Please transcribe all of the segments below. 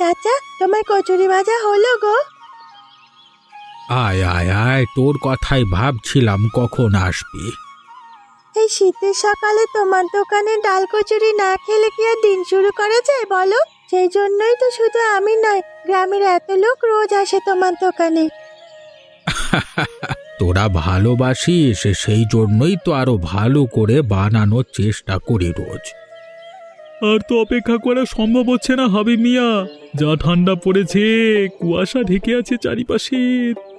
চাচা, তোমার কচুরি ভাজা হলো গো? আয় আয় আয়, তোর কথাই ভাবছিলাম কখন আসবি। এই শীতের সকালে তোমার দোকানে ডাল কচুরি না খেলে কি আর দিন শুরু করা যায় বলো? সেই জন্যই তো শুধু আমি নয়, গ্রামের এত লোক রোজ আসে তোমার দোকানে। তোরা ভালোবাসিস, সেই জন্যই তো আরো ভালো করে বানানোর চেষ্টা করি রোজ। আর তো অপেক্ষা করা সম্ভব হচ্ছে না হাবিব মিয়া। যা ঠান্ডা পড়েছে, কুয়াশা ঢেকে আছে চারিপাশে,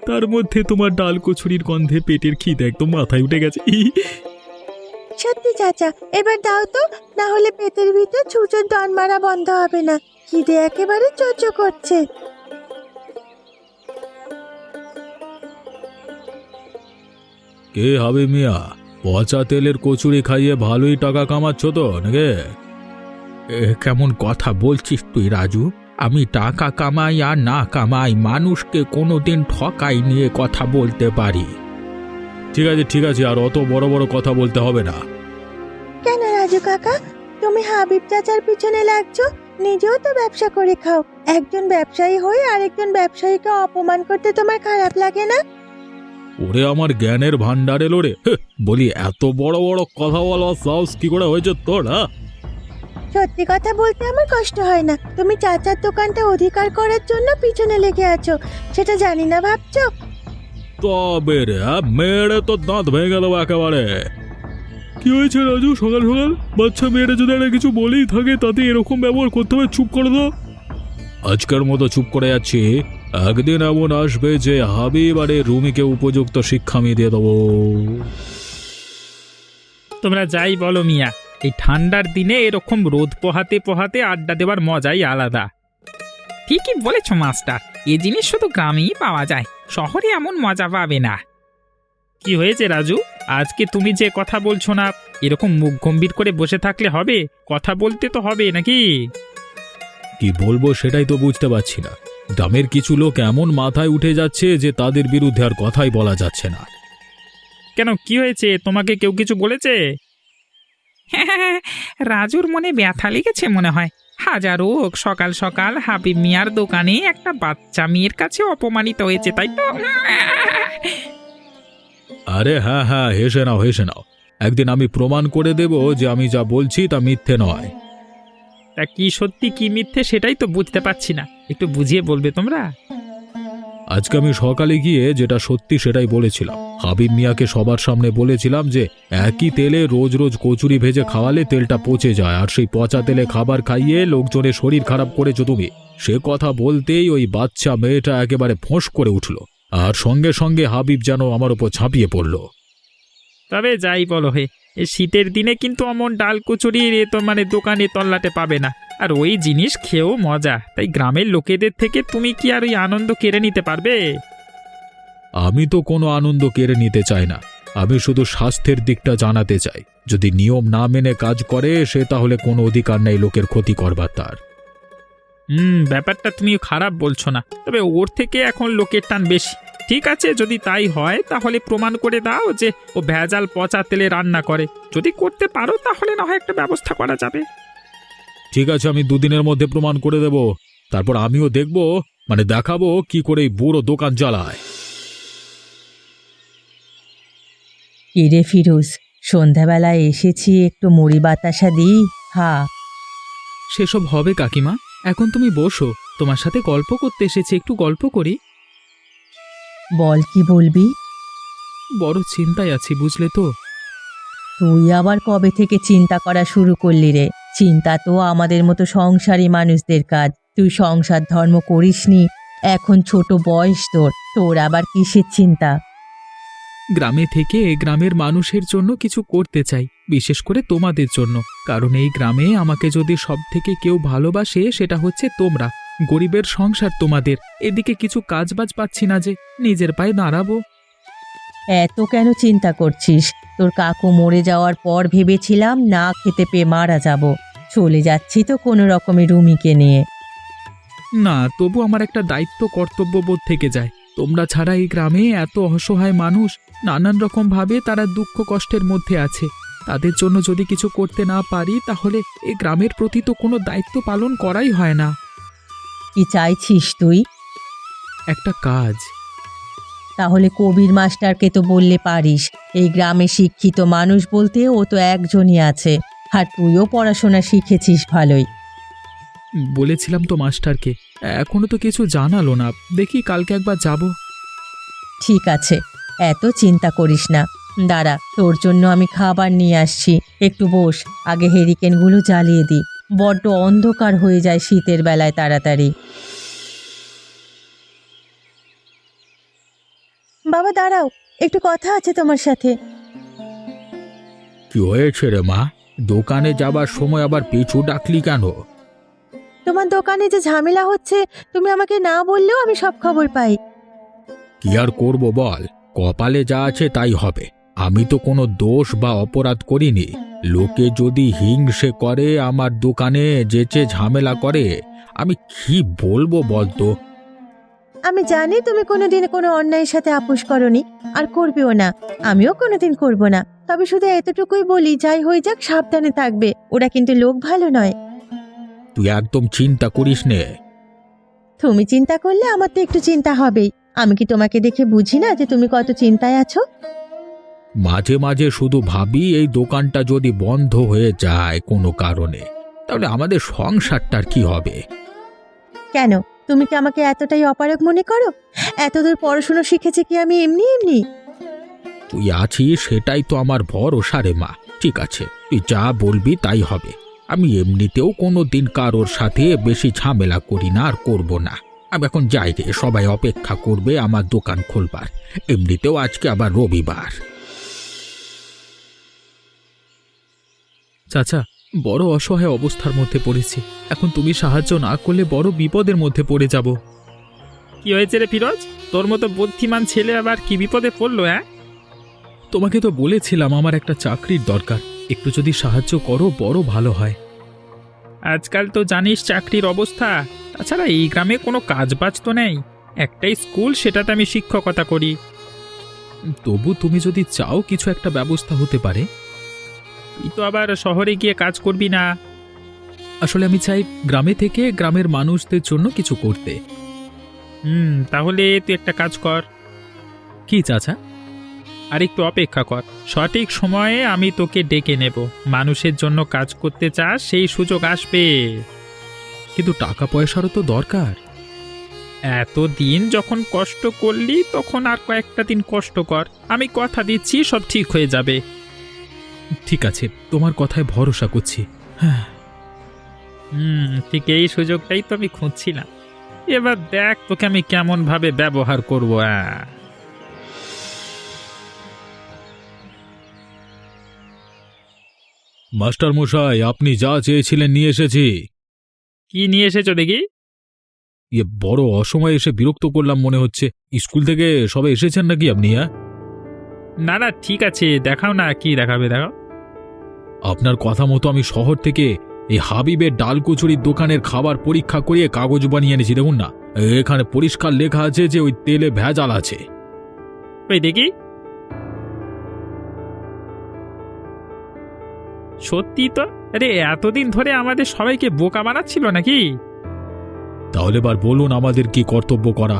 তার মধ্যে তোমার ডাল কচুরির গন্ধে পেটের খিদে একদম মাথায় উঠে গেছে। সত্যি চাচা, এবার দাও তো, না হলে পেটের ভিতর ছুঁচোর ডন মারা বন্ধ হবে না। খিদে একেবারে চোচো করছে। কে হাবিব মিয়া, পচা তেলের কচুরি খাইয়ে ভালোই টাকা কামাচ্ছ তো নাকি? কেমন কথা বলছিস তুই রাজু? আমি টাকা কামাই আর না কামাই, মানুষকে কোনোদিন ঠকাই নিয়ে কথা বলতে পারি। ঠিক আছে ঠিক আছে, আর অত বড় বড় কথা বলতে হবে না। কেন রাজু কাকা, তুমি হাবিব চাচার পিছনে লাগছো? নিজেও তো ব্যবসা করে খাও। একজন ব্যবসায়ী হয়ে আরেকজন ব্যবসায়ীকে অপমান করতে তোমার খারাপ লাগে না? ওরে আমার জ্ঞানের ভান্ডার এলো রে। বলি, এত বড় বড় কথা বলার সাহস কি করে হয়েছে তোর? সত্যি কথা বলতে আমার কষ্ট হয় না। তুমি চাচার দোকানটা অধিকার করার জন্য পিছনে লেগে আছো, সেটা জানি না ভাবছো? তবে রে, মেরে তো দাঁত ভেঙে গেল একেবারে। কি হয়েছে রাজু, সকাল সকাল বাচ্চা মেয়েরা যদি একটা কিছু বলেই থাকে তাতে এরকম ব্যবহার করতে হবে? চুপ করে দাও। আজকের মতো চুপ করে যাচ্ছি, একদিন এমন আসবে যে হাবিব আরে রুমিকে উপযুক্ত শিক্ষা আমি দিয়ে দেবো। তোমরা যাই বলো মিয়া, এই ঠান্ডার দিনে এরকম রোদ পোহাতে পোহাতে আড্ডা দেওয়ার মজাই আলাদা। ঠিকই বলেছ মাস্টার, এ জিনিস শুধু গ্রামেই পাওয়া যায়, শহরে এমন মজা পাবে না। কি হয়েছে রাজু, আজকে তুমি যে কথা বলছো না, এরকম মুখ গম্ভীর করে বসে থাকলে হবে? কথা বলতে তো হবে নাকি? কি বলবো সেটাই তো বুঝতে পারছি না। গ্রামের কিছু লোক এমন মাথায় উঠে যাচ্ছে যে তাদের বিরুদ্ধে আর কথাই বলা যাচ্ছে না। কেন, কি হয়েছে? তোমাকে কেউ কিছু বলেছে? রাজুর মনে ব্যথা লেগেছে মনে হয়। হাজারো সকাল সকাল হাবিব মিয়ার দোকানে একটা বাচ্চা মেয়ের কাছে অপমানিত হয়েছে, তাই তো? আরে হ্যাঁ হ্যাঁ, হেসে নাও হেসে নাও। একদিন আমি প্রমাণ করে দেব যে আমি যা বলছি তা মিথ্যে নয়। তা কি সত্যি কি মিথ্যে সেটাই তো বুঝতে পারছি না, একটু বুঝিয়ে বলবে তোমরা? আজকে আমি সকালে গিয়ে যেটা সত্যি সেটাই বলেছিলাম। হাবিব মিয়াকে সবার সামনে বলেছিলাম যে একই তেলে রোজ রোজ কচুরি ভেজে খাওয়ালে তেলটা পচে যায়, আর সেই পচা তেলে খাবার খাইয়ে লোকজনের শরীর খারাপ করেছো তুমি। সে কথা বলতেই ওই বাচ্চা মেয়েটা একেবারে ফোঁস করে উঠল, আর সঙ্গে সঙ্গে হাবিব যেন আমার উপর ঝাঁপিয়ে পড়ল। তবে যাই বলো হে, এই শীতের দিনে কিন্তু অমন ডাল কচুরির দোকানে তল্লাটে পাবে না। আর ওই জিনিস খেয়েও মজা, তাই গ্রামের লোকেদের থেকে তুমি কি আর ওই আনন্দ কেড়ে নিতে পারবে? আমি তো কোনো আনন্দ কেড়ে নিতে চাই না, আমি শুধু স্বাস্থ্যের দিকটা জানাতে চাই। যদি নিয়ম না মেনে কাজ করে সে তাহলে কোনো অধিকার নেই লোকের ক্ষতি করবার তার। ব্যাপারটা তুমি খারাপ বলছো না, তবে ওর থেকে এখন লোকের টান বেশি। ঠিক আছে, যদি তাই হয় তাহলে প্রমাণ করে দাও যে ও ভেজাল পচা তেলে রান্না করে। যদি করতে পারো তাহলে না হয় একটা ব্যবস্থা করা যাবে। ঠিক আছে, আমি দুদিনের মধ্যে প্রমাণ করে দেব। তারপর আমিও দেখব, দেখাবো কি করে এই বুড়ো দোকান চালায়। কিরে ফিরোজ, সন্ধ্যাবেলায় এসেছি, একটু মুড়ি বাতাসা দিই? হ্যাঁ। সেসব হবে কাকিমা, এখন তুমি বসো, তোমার সাথে গল্প করতে এসেছি, একটু গল্প করি। বল, কি বলবি? বড় চিন্তায় আছি বুঝলে তো। তুই আবার কবে থেকে চিন্তা করা শুরু করলি রে? চিন্তা তো আমাদের মতো সংসারী মানুষদের কাজ। তুই সংসার ধর্ম করিসনি, এখন ছোট বয়স তোর, তোর আবার কিসের চিন্তা? গ্রামে থেকে গ্রামের মানুষের জন্য কিছু করতে চাই, বিশেষ করে তোমাদের জন্য। কারণ এই গ্রামে আমাকে যদি সব থেকে কেউ ভালোবাসে সেটা হচ্ছে তোমরা। গরিবের সংসার তোমাদের, এদিকে কিছু কাজবাজ পাচ্ছি না যে নিজের পায়ে দাঁড়াবো। এত কেন চিন্তা করছিস? তোর কাকু মরে যাওয়ার পর ভেবেছিলাম না খেতে পেয়ে মারা যাব, চলে যাচ্ছি তো কোনো রকমে রুমিকে নিয়ে। না, তবু আমার একটা দায়িত্ব কর্তব্যবোধ থেকে যায়। তোমরা ছাড়া এই গ্রামে এত অসহায় মানুষ, নানান রকম ভাবে তারা দুঃখ কষ্টের মধ্যে আছে। তাদের জন্য যদি কিছু করতে না পারি তাহলে এই গ্রামের প্রতি তো কোনো দায়িত্ব পালন করাই হয় না। কি চাইছিস তুই? একটা কাজ। তাহলে কবির মাস্টারকে তো বললে পারিস। এই গ্রামে শিক্ষিত মানুষ বলতে ও তো একজনই আছে, আর তুইও পড়াশোনা শিখেছিস ভালোই। বলেছিলাম তো মাস্টারকে, এখনো তো কিছু জানালো না। দেখি কালকে একবার যাব। ঠিক আছে, এত চিন্তা করিস না। দাঁড়া, তোর জন্য আমি খাবার নিয়ে আসছি। একটু বস, আগে হেরিকেনগুলো জ্বালিয়ে দি। বড্ড অন্ধকার হয়ে যায় শীতের বেলায় তাড়াতাড়ি। বাবা দাঁড়াও, একটু কথা আছে তোমার সাথে। কি হয়েছে রে মা? দোকানে যাবার সময় আবার পিছু ডাকলি কেন? তোমার দোকানে যে ঝামেলা হচ্ছে, তুমি আমাকে না বললেও আমি সব খবর পাই। কি আর করব বল, কপালে যা আছে তাই হবে। আমি তো কোনো দোষ বা অপরাধ করিনি। লোকে যদি হিংসে করে, আমার দোকানে যেচে ঝামেলা করে, আমি কি বলবো বলতো? আমি জানি তুমি কোনোদিন কোনো অন্যায়ের সাথে আপোষ করনি, আর করবেও না। আমিও কোনোদিন করব না। তবে শুধু এতটুকুই বলি, যাই হয়ে যাক সাবধানে থাকবে। ওরা কিন্তু লোক ভালো নয়। তুই একদম চিন্তা করিস নে। তুমি চিন্তা করলে আমার তো একটু চিন্তা হবেই। আমি কি তোমাকে দেখে বুঝি না যে তুমি কত চিন্তায় আছো? মাঝে মাঝে শুধু ভাবি, এই দোকানটা যদি বন্ধ হয়ে যায় কোনো কারণে, তাহলে আমাদের সংসারটার কি হবে? কেন, তুমি কি আমাকে এতটাই অপারগ মনে করো? এতদূর পড়াশোনা শিখেছি কি আমি এমনি এমনি? তুই আছিস সেটাই তো আমার ভরসা রে মা। ঠিক আছে, তুই যা বলবি তাই হবে। আমি এমনিতেও কোনো দিন কারোর সাথে বেশি ঝামেলা করি না, আর করব না। আমি এখন যাই রে, সবাই অপেক্ষা করবে আমার দোকান খুলবার। এমনিতেও আজকে আবার রবিবার। চাচা, বড় অসহায় অবস্থার মধ্যে পড়েছি। এখন তুমি সাহায্য না করলে বড় বিপদের মধ্যে পড়ে যাব। কি হয়েছে রে ফিরোজ? তোর মতো বুদ্ধিমান ছেলে আবার কি বিপদে পড়লো? তোমাকে তো বলেছিলাম আমার একটা চাকরির দরকার। একটু যদি সাহায্য করো বড় ভালো হয়। আজকাল তো জানিস চাকরির অবস্থা। তাছাড়া এই গ্রামে কোনো কাজ বাজ তো নেই। একটাই স্কুল, সেটাতে আমি শিক্ষকতা করি। তবু তুমি যদি চাও কিছু একটা ব্যবস্থা হতে পারে। তুই তো আবার শহরে গিয়ে কাজ করবি না? আসলে আমি চাই গ্রামে থেকে গ্রামের মানুষদের জন্য কিছু করতে। তাহলে তুই একটা কাজ কর। কি চাচা? আর একটু অপেক্ষা কর, সঠিক সময়ে আমি তোকে ডেকে নেব। মানুষের জন্য কাজ করতে চাস, সেই সুযোগ আসবে। কিন্তু টাকা পয়সারও তো দরকার। এতদিন যখন কষ্ট করলি, তখন আর কয়েকটা দিন কষ্ট কর। আমি কথা দিচ্ছি সব ঠিক হয়ে যাবে। ঠিক আছে, তোমার কথায় ভরসা করছি। হ্যাঁ। ঠিক এই সুযোগটাই তো আমি খুঁজছিলাম। এবার দেখ তোকে আমি কেমন ভাবে ব্যবহার করবো। মাস্টার মশাই, আপনি যা চেয়েছিলেন নিয়ে এসেছি। কি নিয়ে এসেছো দেখি? বড় অসময়ে এসে বিরক্ত করলাম মনে হচ্ছে। স্কুল থেকে সবাই এসেছেন নাকি আপনি? না না, ঠিক আছে, দেখাও না, কি দেখাবে দেখাও। আপনার কথা মতো আমি শহর থেকে এই হাবিবের ডাল কচুরির দোকানের খাবার পরীক্ষা করিয়ে কাগজ বানিয়ে এনেছি। দেখুন না, এখানে পরিষ্কার লেখা আছে যে ওই তেলে ভেজাল আছে। ওই দেখি। সত্যি তো। আরে এতদিন ধরে আমাদের সবাইকে বোকা বানাচ্ছিল নাকি? তাহলে এবার বলুন আমাদের কি কর্তব্য করা?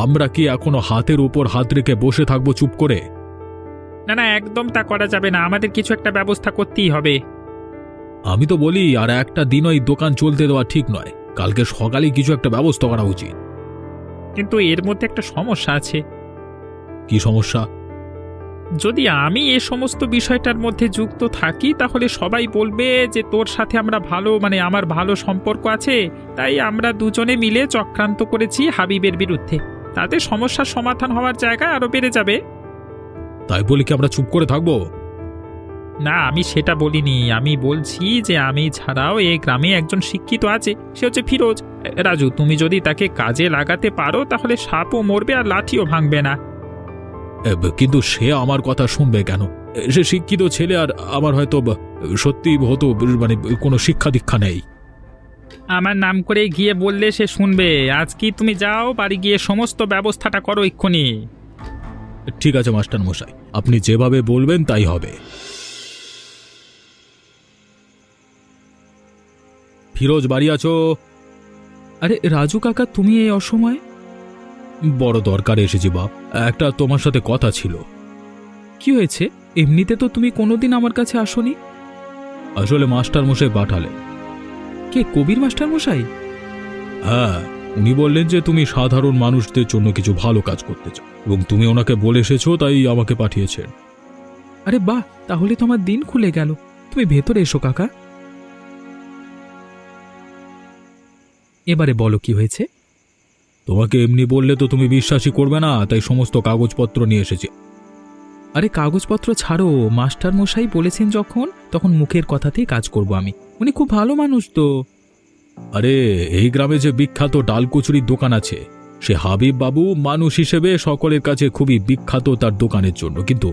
আমরা কি এখনো হাতের উপর হাত রেখে বসে থাকবো চুপ করে? না না, একদম তা করা যাবে না। আমাদের কিছু একটা ব্যবস্থা করতেই হবে। আমি তো বলি আর একটা দিন ওই দোকান চলতে দেওয়া ঠিক নয়। কালকে সকালে কিছু একটা ব্যবস্থা করা উচিত। কিন্তু এর মধ্যে একটা সমস্যা আছে। কি সমস্যা? যদি আমি এ সমস্ত বিষয়টার মধ্যে যুক্ত থাকি, তাহলে সবাই বলবে যে তোর সাথে আমরা আমার ভালো সম্পর্ক আছে, তাই আমরা দুজনে মিলে চক্রান্ত করেছি হাবিবের বিরুদ্ধে। তাতে সমস্যার সমাধান হওয়ার জায়গা আরো বেড়ে যাবে। তাই বলে কি আমরা চুপ করে থাকবো? না, আমি সেটা বলিনি। আমি বলছি যে আমি ছাড়াও এই গ্রামে একজন শিক্ষিত আছে, সে হচ্ছে ফিরোজ। রাজু, তুমি যদি তাকে কাজে লাগাতে পারো, তাহলে সাপও মরবে আর লাঠিও ভাঙবে না। কিন্তু সে আমার কথা শুনবে কেন? সে শিক্ষিত ছেলে, আর আমার হয়তো সত্যি হতো কোনো শিক্ষা দীক্ষা নেই। আমার নাম করে গিয়ে বললে সে শুনবে। আজ কি তুমি যাও, বাড়ি গিয়ে সমস্ত ব্যবস্থাটা করো এক্ষুনি। ঠিক আছে মাস্টার মশাই, আপনি যেভাবে বলবেন তাই হবে। ফিরোজ, বাড়ি আছো? আরে রাজু কাকা, তুমি এই অসময়ে? বড় দরকারে এসেছি বাপ, একটা তোমার সাথে কথা ছিল। কি হয়েছে? এমনিতে তো তুমি কোনোদিন আমার কাছে আসোনি। আসলে মাস্টার মশাই পাঠালে। কে, কবির মাস্টার মশাই? হ্যাঁ, উনি বললেন যে তুমি সাধারণ মানুষদের জন্য কিছু ভালো কাজ করতে চাও এবং তুমি ওনাকে বলে এসেছো, তাই আমাকে পাঠিয়েছেন। আরে বাহ, তাহলে তো আমার দিন খুলে গেল। তুমি ভেতরে এসো কাকা। এবারে বলো কি হয়েছে। তোমাকে এমনি বললে তো তুমি বিশ্বাসই করবে না, তাই সমস্ত কাগজপত্র নিয়ে এসেছি। আরে কাগজপত্র ছাড়ো, মাস্টার মশাই বলেছেন যখন, তখন মুখের কথাতেই কাজ করব আমি। উনি খুব ভালো মানুষ তো। আরে এই গ্রামে যে বিখ্যাত ডাল কচুরির দোকান আছে, সে হাবিব বাবু মানুষ হিসেবে সকলের কাছে খুবই বিখ্যাত তার দোকানের জন্য, কিন্তু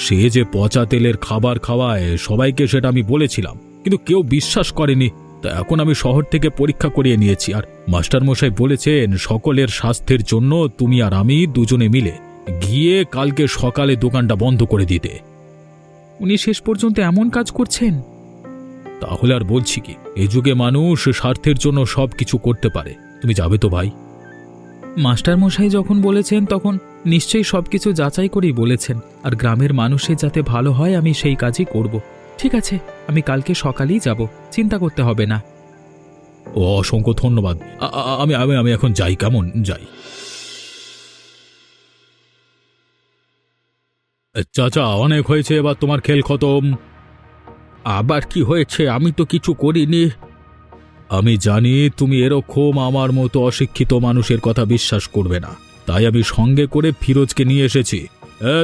সে যে পচা তেলের খাবার খাওয়ায় সবাইকে, সেটা আমি বলেছিলাম, কিন্তু কেউ বিশ্বাস করেনি। তা এখন আমি শহর থেকে পরীক্ষা করিয়ে নিয়েছি, আর মাস্টারমশাই বলেছেন সকলের স্বাস্থ্যের জন্য তুমি আর আমি দুজনে মিলে গিয়ে কালকে সকালে দোকানটা বন্ধ করে দিতে। উনি শেষ পর্যন্ত এমন কাজ করছেন? তাহলে আর বলছি কি, এই যুগে মানুষ স্বার্থের জন্য সব কিছু করতে পারে। তুমি যাবে তো ভাই? মাস্টার মশাই যখন বলেছেন তখন নিশ্চয়ই সবকিছু যাচাই করেই বলেছেন, আর গ্রামের মানুষের যাতে ভালো হয় আমি সেই কাজই করব। ঠিক আছে, আমি কালকে সকালেই যাব, চিন্তা করতে হবে না। ও, অসংখ্য ধন্যবাদ। আমি আমি আমি এখন যাই, কেমন যাই? চাচা, অনেক হয়েছে, এবার তোমার খেল খতম। আবার কি হয়েছে? আমি তো কিছু করিনি। আমি জানি তুমি এরকম আমার মতো অশিক্ষিত মানুষের কথা বিশ্বাস করবে না, তাই আমি সঙ্গে করে ফিরোজকে নিয়ে এসেছি।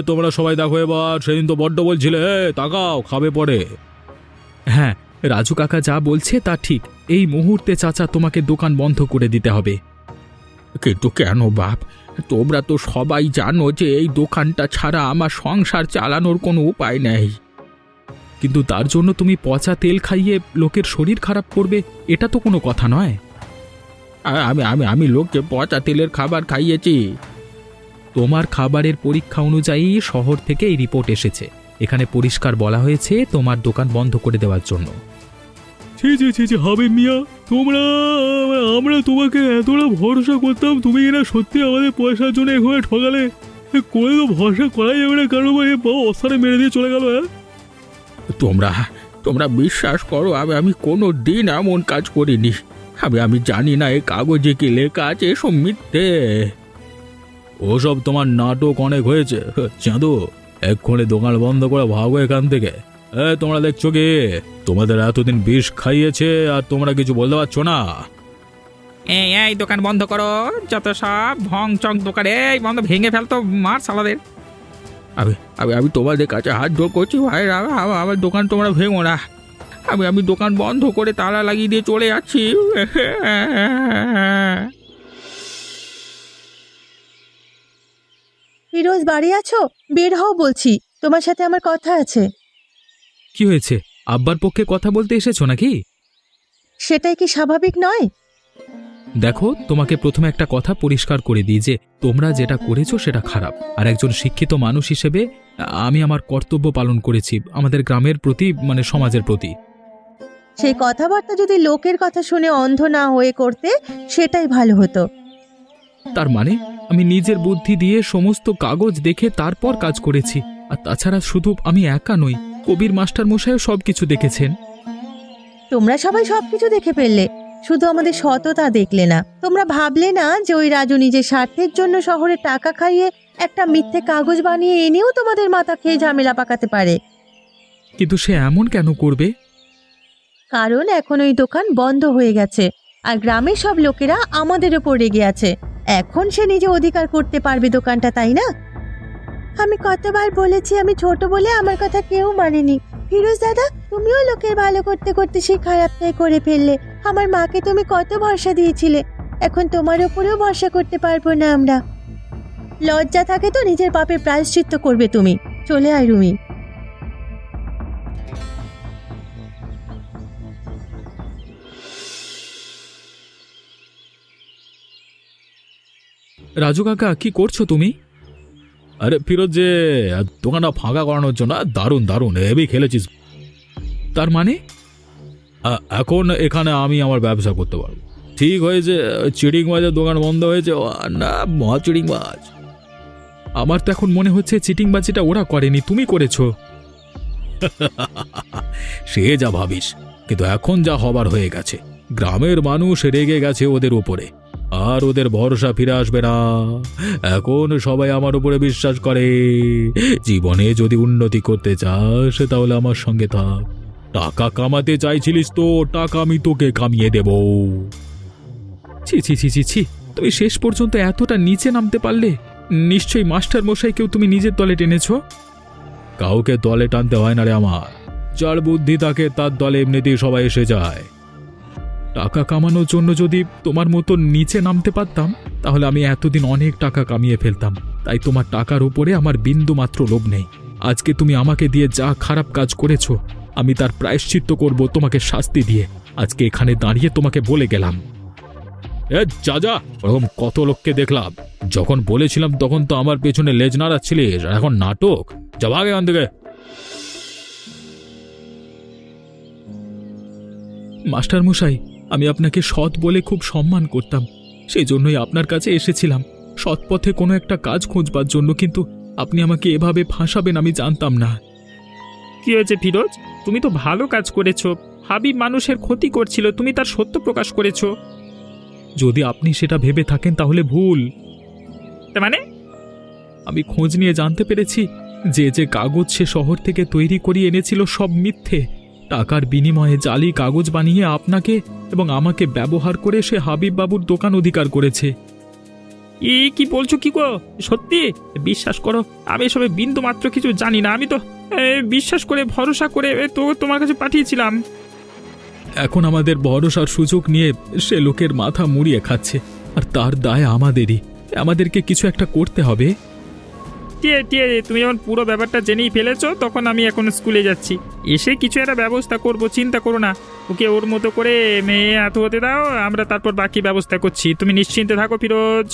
তোমরা সবাই দেখো এবার, সেদিন তো বড্ড বলছিলে তাকাও, খাবে পরে। হ্যাঁ, রাজু কাকা যা বলছে তা ঠিক। এই মুহূর্তে চাচা তোমাকে দোকান বন্ধ করে দিতে হবে। কিন্তু কেন বাপ? তোমরা তো সবাই জানো যে এই দোকানটা ছাড়া আমার সংসার চালানোর কোনো উপায় নেই। কিন্তু তার জন্য তুমি পচা তেল খাইয়ে লোকের শরীর খারাপ করবে, এটা তো কোনো কথা নয়। আমি আমি আমি লোককে পচা তেলের খাবার খাইয়েছি? তোমার খাবারের পরীক্ষা অনুযায়ী শহর থেকে এই রিপোর্ট এসেছে। এখানে পরিষ্কার বলা হয়েছে তোমার দোকান বন্ধ করে দেওয়ার জন্য। ছি ছি ছি ছি, হাবিব মিয়া, আমরা তোমাকে এতটা ভরসা করতাম, তুমি এরা সত্যি আমাদের পয়সার জন্য এভাবে ঠকালে? করে তো ভরসা করাই যাবে না, কারণ অস্থানে মেরে দিয়ে চলে গেল। তোমরা বিশ্বাস করো, আমি কোনো দিন এমন কাজ করিনি। আমি জানি না এই কাগজে কি লেখা আছে, এসব মিথ্যে। ওসব তোমার নাটক অনেক হয়েছে চাঁদু, এক্ষুনি দোকান বন্ধ করে ভাগো এখান থেকে। তোমরা দেখছো কি, তোমাদের এতদিন বিষ খাইয়েছে আর তোমরা কিছু বলতে পারছো না। এই দোকান বন্ধ করো, যত সব ভং চং দোকান এই বন্ধ, ভেঙে ফেলতো, মার সালাদের। আমি তোমাদের কাছে হাত জোর করছি ভাই, আমার দোকান তোমরা ভেঙো না। আমি দোকান বন্ধ করে তালা লাগিয়ে দিয়ে চলে যাচ্ছি। ফিরোজ, বাড়ি আছো? বের হও বলছি, তোমার সাথে আমার কথা আছে। কি হয়েছে? আব্বার পক্ষে কথা বলতে এসেছো নাকি? সেটাই কি স্বাভাবিক নয়? দেখো, তোমাকে প্রথমে একটা কথা পরিষ্কার করে দিই যে তোমরা যেটা করেছো সেটা খারাপ, আর একজন শিক্ষিত মানুষ হিসেবে আমি আমার কর্তব্য পালন করেছি আমাদের গ্রামের প্রতি, মানে সমাজের প্রতি। সেই কথাবার্তা যদি লোকের কথা শুনে অন্ধ না হয়ে করতে, সেটাই ভালো হতো। তার মানে আমি নিজের বুদ্ধি দিয়ে সমস্ত কাগজ দেখে তারপর কাজ করেছি। আর তাছাড়া শুধু আমি একা নই, কবির মাস্টার মশাইও সবকিছু দেখেছেন। তোমরা সবাই সবকিছু দেখে ফেললে, শুধু আমাদের সততা দেখলে না। তোমরা ভাবলে না যে ওই রাজু নিজের স্বার্থের জন্য শহরে টাকা খাইয়ে একটা মিথ্যে কাগজ বানিয়ে এনেও তোমাদের মাথা খেয়ে ঝামেলা পাকাতে পারে। কিন্তু সে এমন কেন করবে? কারণ এখন ওই দোকান বন্ধ হয়ে গেছে, আর গ্রামের সব লোকেরা আমাদের ওপর রেগে আছে। এখন সে নিজে অধিকার করতে পারবে দোকানটা, তাই না? আমি কতবার বলেছি আমি ছোট বলে আমার কথা কেউ মানেনি। ফিরোজ দাদা, তুমিও লোকের ভালো করতে করতে সেই খারাপটাই করে ফেললে। আমার মাকে তুমি কত ভরসা দিয়েছিলে, এখন তোমার উপরেও ভরসা করতে পারবো না আমরা। লজ্জা থাকে তো নিজের পাপের প্রায়শ্চিত্ত করবে তুমি। চলে আয় রুমি। রাজু কাকা, কি করছো তুমি? আরে ফিরোজ, যে দোকানটা ফাঁকা করানোর জন্য দারুণ দারুণ হেভি খেলেছিস। তার মানে? এখন এখানে আমি আমার ব্যবসা করতে পারবো। ঠিক হয়েছে, চিড়িং মাছের দোকান বন্ধ হয়েছে। না, মহা চিড়িং মাছ। আমার তো এখন মনে হচ্ছে চিটিংবাজিটা ওরা করেনি, তুমি করেছো। সে যা ভাবিস, কিন্তু এখন যা হবার হয়ে গেছে, গ্রামের মানুষ রেগে গেছে ওদের উপরে, আর ওদের ভরসা ফিরে আসবে না। এখন সবাই আমার উপরে বিশ্বাস করে। জীবনে যদি উন্নতি করতে চাস তাহলে আমার সঙ্গে থাক। টাকা কামাতে চাইছিলিস তো, টাকা আমি তোকে কামিয়ে দেব। ছি ছি ছি ছি ছি, তুমি শেষ পর্যন্ত এতটা নিচে নামতে পারলে? নিশ্চয়ই মাস্টার মশাইকেও তুমি নিজের দলে টেনেছো। কাউকে দলে টানতে হয় না রে আমার, যার বুদ্ধি থাকে তার দলে এমনিতেই সবাই এসে যায়। টাকা কামানোর জন্য যদি তোমার মতো নিচে নামতে পারতাম তাহলে আমি এতদিন অনেক টাকা কামিয়ে ফেলতাম। তাই তোমার টাকার উপরে আমার বিন্দু মাত্র লোভ নেই। আজকে তুমি আমাকে দিয়ে যা খারাপ কাজ করেছো, আমি তার প্রায়শ্চিত্ত করব তোমাকে শাস্তি দিয়ে। আজকে এখানে দাঁড়িয়ে তোমাকে বলে গেলাম। যা যা, ওরকম কত লোককে দেখলাম। যখন বলেছিলাম তখন তো আমার পেছনে লেজ নাড়াচ্ছিলিস, আর এখন নাটক। যা ভাগ এখান থেকে। মাস্টার মশাই, আমি আপনাকে সৎ বলে খুব সম্মান করতাম, সেই জন্যই আপনার কাছে এসেছিলাম সৎ পথে কোনো একটা কাজ খুঁজবার জন্য, কিন্তু আপনি আমাকে এভাবে ফাঁসাবেন আমি জানতাম না। কি হয়েছে ফিরোজ? তুমি তো ভালো কাজ করেছো। হাবিব মানুষের ক্ষতি করছিল, তুমি তার সত্য প্রকাশ করেছো। যদি আপনি সেটা ভেবে থাকেন তাহলে ভুল। তার মানে? আমি খোঁজ নিয়ে জানতে পেরেছি যে যে কাগজ সে শহর থেকে তৈরি করিয়ে এনেছিল সব মিথ্যে। টাকার বিনিময়ে জালি কাগজ বানিয়ে আপনাকে এবং আমাকে ব্যবহার করে সে হাবিব বাবুর দোকান অধিকার করেছে। কি বলছো কি গো? সত্যি? বিশ্বাস করো, আমি এসবে বিন্দু মাত্র কিছু জানি না। আমি তো বিশ্বাস করে ভরসা করে তো তোমার কাছে পাঠিয়েছিলাম। এখন আমাদের ভরসার সুযোগ নিয়ে সে লোকের মাথা মুড়িয়ে খাচ্ছে, আর তার দায় আমাদেরই। আমাদেরকে কিছু একটা করতে হবে। তুমি যখন পুরো ব্যাপারটা জেনেই ফেলেছো, তখন আমি এখন স্কুলে যাচ্ছি, এসে কিছু একটা ব্যবস্থা করব, চিন্তা করো না। ওকে ওর মতো করে মেয়ে এত হতে দাও, আমরা তারপর বাকি ব্যবস্থা করছি। তুমি নিশ্চিন্তে থাকো ফিরোজ।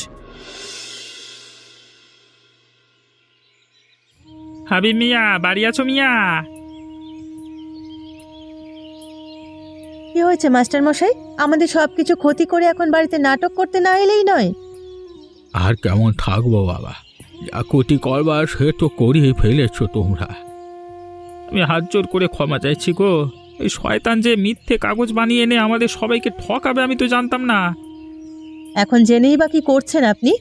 হাবিব মিয়া, বাড়ি আছো মিয়া? কি হয়েছে মাস্টার মশাই? আমাদের সবকিছু ক্ষতি করে এখন বাড়িতে নাটক করতে না এলেই নয়। আর কেমন থাকবো বাবা, যা ক্ষতি করবার সে তো করিয়ে ফেলেছো তোমরা। আমি হাত জোর করে ক্ষমা চাইছি গো। এই শয়তান যে মিথ্যে কাগজ বানিয়ে এনে আমাদের সবাইকে ঠকাবে আমি তো জানতাম না। এখন জেনেই বা কি করছেন আপনি?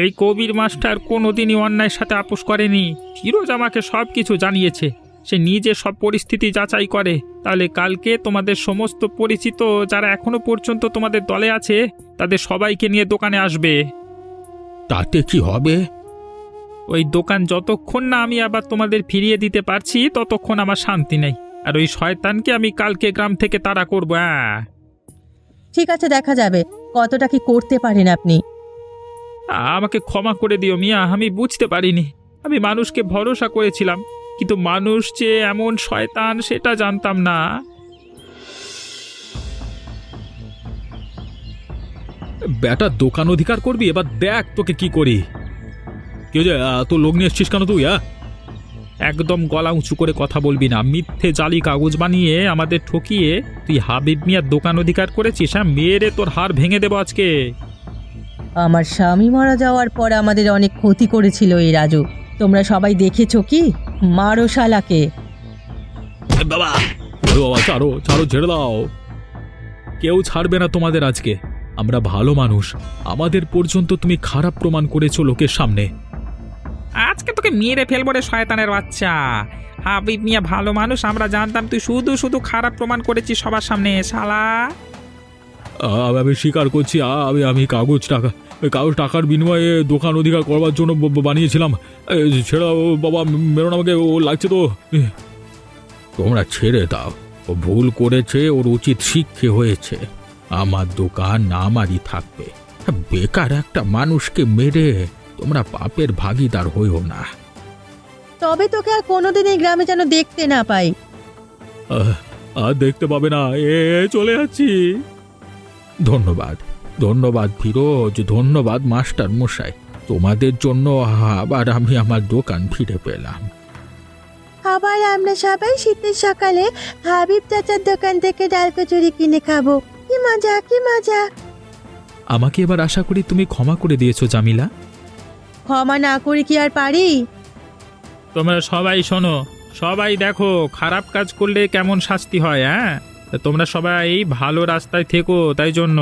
এই কবির মাস্টার কোনোদিনই অন্যায়ের সাথে আপোষ করেনি। ফিরোজ আমাকে সব কিছু জানিয়েছে। সে নিজে সব পরিস্থিতি যাচাই করে। তাহলে কালকে তোমাদের সমস্ত পরিচিত যারা এখনো পর্যন্ত তোমাদের দলে আছে তাদের সবাইকে নিয়ে দোকানে আসবে। তাতে কি হবে? ওই দোকান যতক্ষণ না আমি আবার তোমাদের ফিরিয়ে দিতে পারছি ততক্ষণ আমার শান্তি নেই। আর ওই শয়তানকে আমি কালকে গ্রাম থেকে তাড়া করবো। ঠিক আছে, দেখা যাবে কতটা কি করতে পারেন আপনি। আমাকে ক্ষমা করে দিও মিয়া, আমি বুঝতে পারিনি। আমি মানুষকে ভরসা করেছিলাম, কিন্তু মানুষ যে এমন শয়তান সেটা জানতাম না। বেটা দোকান অধিকার করবি, এবার দেখ তোকে কি করি। কি যে এত লোক নিয়ে এসছিস কেন তুই? একদম গলা উঁচু করে কথা বলবি না। মিথ্যে জালি কাগজ বানিয়ে আমাদের ঠকিয়ে তুই হাবিব মিয়ার দোকান অধিকার করেছিস। হ্যাঁ, মেয়েরে তোর হাড় ভেঙে দেবো আজকে। আমার স্বামী মারা যাওয়ার পর আমাদের অনেক ক্ষতি করেছিল এই রাজু। তোমরা সবাই দেখেছো কি? মারো শালাকে। বাবা বাবা, ছাড়ো ছাড়ো, ছেড়ে দাও। কেউ ছাড়বে না তোমাদের আজকে। আমরা ভালো মানুষ, আমাদের পর্যন্ত তুমি খারাপ প্রমাণ করেছো লোকের সামনে। আজকে তোকে মেরে ফেলবো রে শয়তানের বাচ্চা। হাবিব মিয়া ভালো মানুষ আমরা জানতাম, তুই শুধু শুধু খারাপ প্রমাণ করেছিস সবার সামনে শালা। আমি স্বীকার করছি, আমি কাগজ টাকার বিনিময়ে দোকান অধিকার করবার জন্য বানিয়েছিলাম। ছেড়ে বাবা, মেরো না আমাকে, ও লাগছে তো। তোমরা ছেড়ে দাও, ও ভুল করেছে, ওর উচিত শিক্ষা হয়েছে। আমার দোকান আমারই থাকবে। বেকার একটা মানুষকে মেরে তোমরা পাপের ভাগীদার হইও না। তবে তোকে আর কোনোদিন এই গ্রামে যেন দেখতে না পাই। আর দেখতে পাবে না, চলে যাচ্ছি। ধন্যবাদ ধন্যবাদ ফিরোজ, ধন্যবাদ মাস্টার মশাই। তোমাদের জন্য আবার আমি আমার দোকান ফিরে পেলাম। আবার আমরা সবাই শীতের সকালে হাবিব চাচার দোকান থেকে ডাল কচুরি কিনে খাবো। কি মজা কি মজা। আমাকে এবার আশা করি তুমি ক্ষমা করে দিয়েছো জামিলা। ক্ষমা না করে কি আর পারি? তোমরা সবাই শোনো, সবাই দেখো খারাপ কাজ করলে কেমন শাস্তি হয়। হ্যাঁ, তা তোমরা সবাই ভালো রাস্তায় থেকো, তাই জন্য